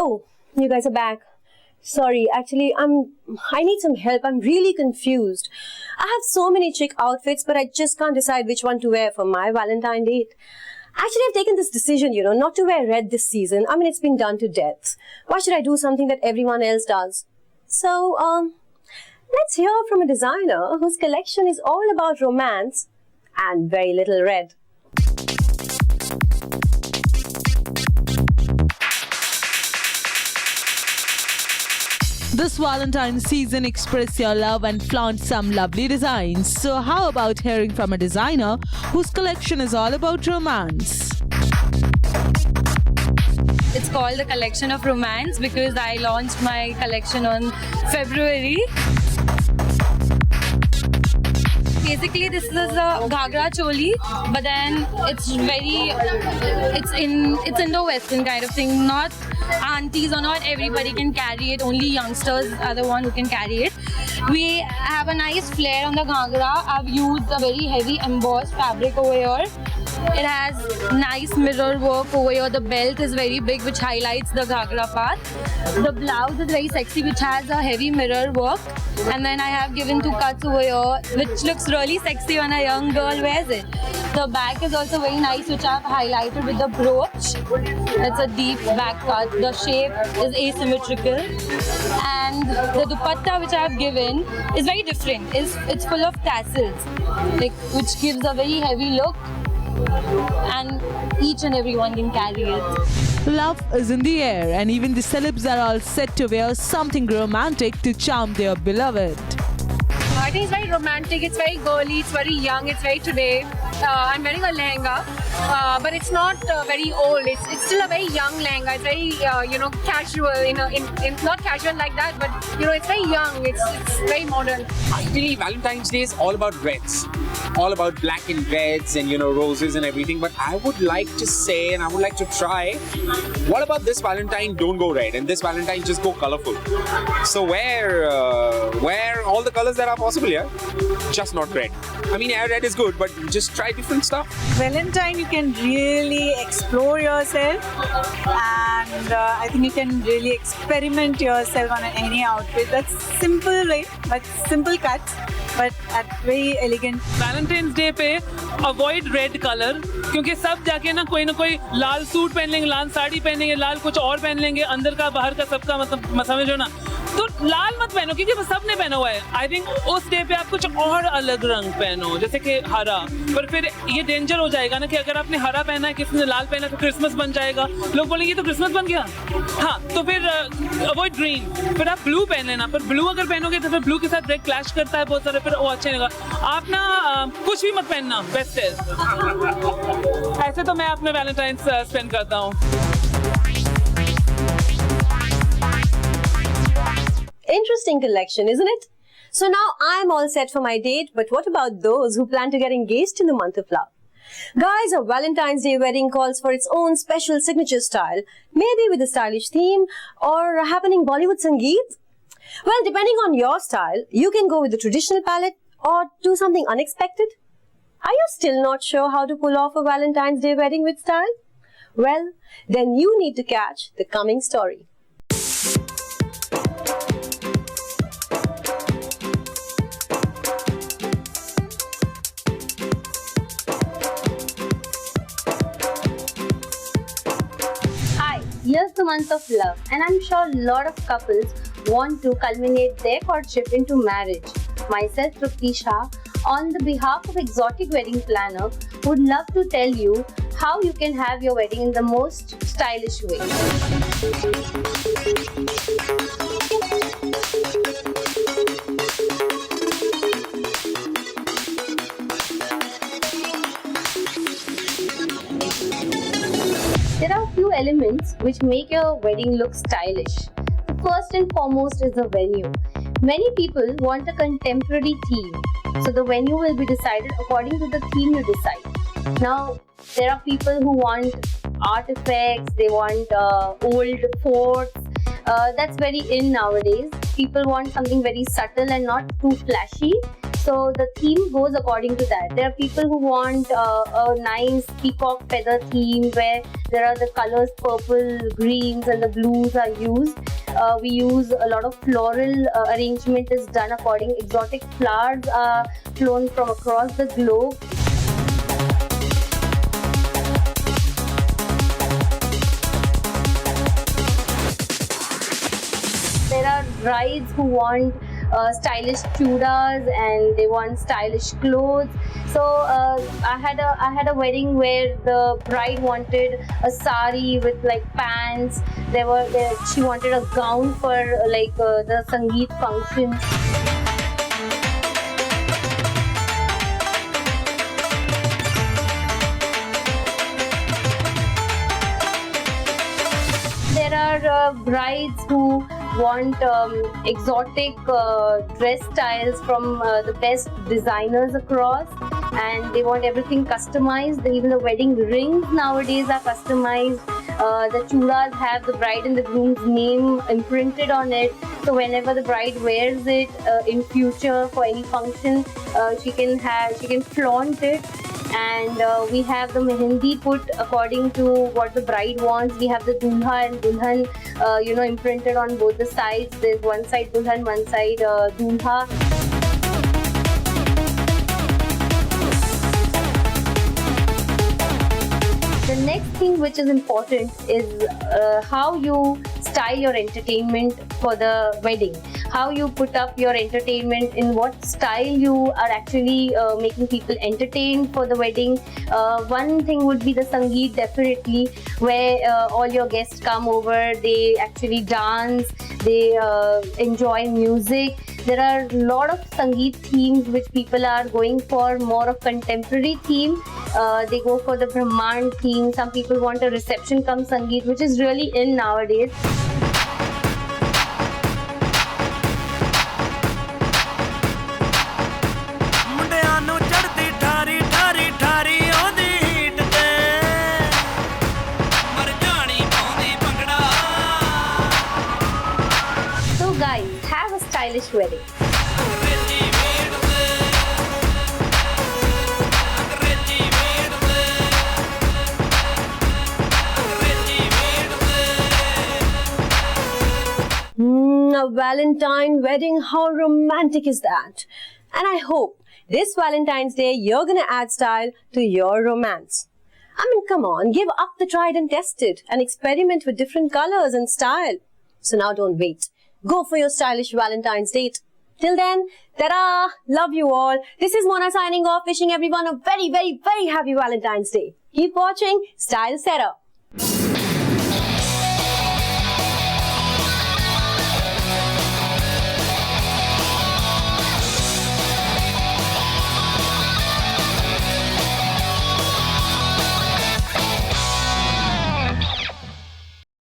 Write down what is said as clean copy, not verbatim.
Oh, you guys are back. Sorry, actually, I need some help. I'm really confused. I have so many chic outfits, but I just can't decide which one to wear for my Valentine date. Actually, I've taken this decision, not to wear red this season. I mean, it's been done to death. Why should I do something that everyone else does? So, let's hear from a designer whose collection is all about romance and very little red. This Valentine's season, express your love and flaunt some lovely designs. So how about hearing from a designer whose collection is all about romance? It's called the Collection of Romance because I launched my collection on February. Basically, this is a ghagra choli, but then it's Indo-Western kind of thing. Not aunties or not everybody can carry it. Only youngsters are the one who can carry it. We have a nice flare on the ghagra. I've used a very heavy embossed fabric over here. It has nice mirror work over here. The belt is very big, which highlights the ghagra part. The blouse is very sexy, which has a heavy mirror work. And then I have given 2 cuts over here, which looks really sexy when a young girl wears it. The back is also very nice, which I've highlighted with the brooch. It's a deep back cut. The shape is asymmetrical. And the dupatta which I have given is very different. It's full of tassels, which gives a very heavy look. And each and everyone can carry it. Love is in the air, and even the celebs are all set to wear something romantic to charm their beloved. I think it's very romantic, it's very girly, it's very young, it's very today. I'm wearing a lehenga, but it's not very old. It's still a very young lehenga. It's very casual. Not casual like that, but it's very young. It's very modern. Ideally, Valentine's Day is all about reds, all about black and reds and roses and everything. But I would like to say, and I would like to try, what about this Valentine? Don't go red, and this Valentine just go colorful. So wear all the colors that are possible here, just not red. I mean, red is good, but just try different stuff. Valentine, you can really explore yourself, and I think you can really experiment yourself on any outfit. That's simple way, but simple cuts, but at very elegant. Valentine's Day पे avoid red color, क्योंकि सब जाके ना कोई लाल suit पहन लेंगे, लाल साड़ी पहन लेंगे, लाल कुछ और पहन लेंगे, अंदर का बाहर का सबका मतलब समझो ना, तो लाल मत पहनो क्योंकि वो सबने पहना हुआ है. आई थिंक उस डे पे आप कुछ और अलग रंग पहनो, जैसे कि हरा. पर फिर ये डेंजर हो जाएगा ना कि अगर आपने हरा पहना है, किसी ने लाल पहना है, तो क्रिसमस बन जाएगा. लोग बोलेंगे तो क्रिसमस बन गया. हाँ, तो फिर अवॉइड ग्रीन. फिर आप ब्लू पहन लेना, पर ब्लू अगर पहनोगे तो फिर ब्लू के साथ रेड क्लैश करता है बहुत सारे, फिर वो अच्छा नहीं लगा. आप ना कुछ भी मत पहनना, बेस्ट है. ऐसे तो मैं अपने वैलेंटाइन्स स्पेंड करता हूँ. Interesting collection, isn't it? So now I'm all set for my date, but what about those who plan to get engaged in the month of love? Guys, a Valentine's Day wedding calls for its own special signature style, maybe with a stylish theme or a happening Bollywood Sangeet. Well, depending on your style, you can go with the traditional palette or do something unexpected. Are you still not sure how to pull off a Valentine's Day wedding with style? Well, then you need to catch the coming story. Here's the month of love, and I'm sure a lot of couples want to culminate their courtship into marriage. Myself, Trupti Shah, on the behalf of Exotic Wedding Planner, would love to tell you how you can have your wedding in the most stylish way. There are a few elements which make your wedding look stylish. The first and foremost is the venue. Many people want a contemporary theme, so the venue will be decided according to the theme you decide. Now, there are people who want artifacts, they want old forts. That's very in nowadays. People want something very subtle and not too flashy. So the theme goes according to that. There are people who want a nice peacock feather theme where there are the colors purple, greens and the blues are used. We use a lot of floral arrangement is done according. Exotic flowers are flown from across the globe. There are brides who want stylish chudas and they want stylish clothes. So I had a wedding where the bride wanted a sari with like pants. She wanted a gown for like the Sangeet function. There are brides who want exotic dress styles from the best designers across, and they want everything customized. Even the wedding rings nowadays are customized. The chudas have the bride and the groom's name imprinted on it, so whenever the bride wears it in future for any function, she can flaunt it. And we have the mehendi put according to what the bride wants. We have the dulha and dulhan, imprinted on both the sides. There's one side dulhan, one side dulha. The next thing which is important is how you style your entertainment for the wedding. How you put up your entertainment, in what style you are actually making people entertained for the wedding. One thing would be the Sangeet, definitely, where all your guests come over, they actually dance, they enjoy music. There are a lot of Sangeet themes which people are going for, more of contemporary theme. They go for the Brahmand theme. Some people want a reception come Sangeet, which is really in nowadays. So guys, have a stylish wedding. A Valentine wedding, how romantic is that? And I hope this Valentine's Day you're gonna add style to your romance. I mean, come on, give up the tried and tested and experiment with different colors and style. So now don't wait. Go for your stylish Valentine's date. Till then, ta-da! Love you all. This is Mona signing off, wishing everyone a very, very, very happy Valentine's Day. Keep watching Style Setup.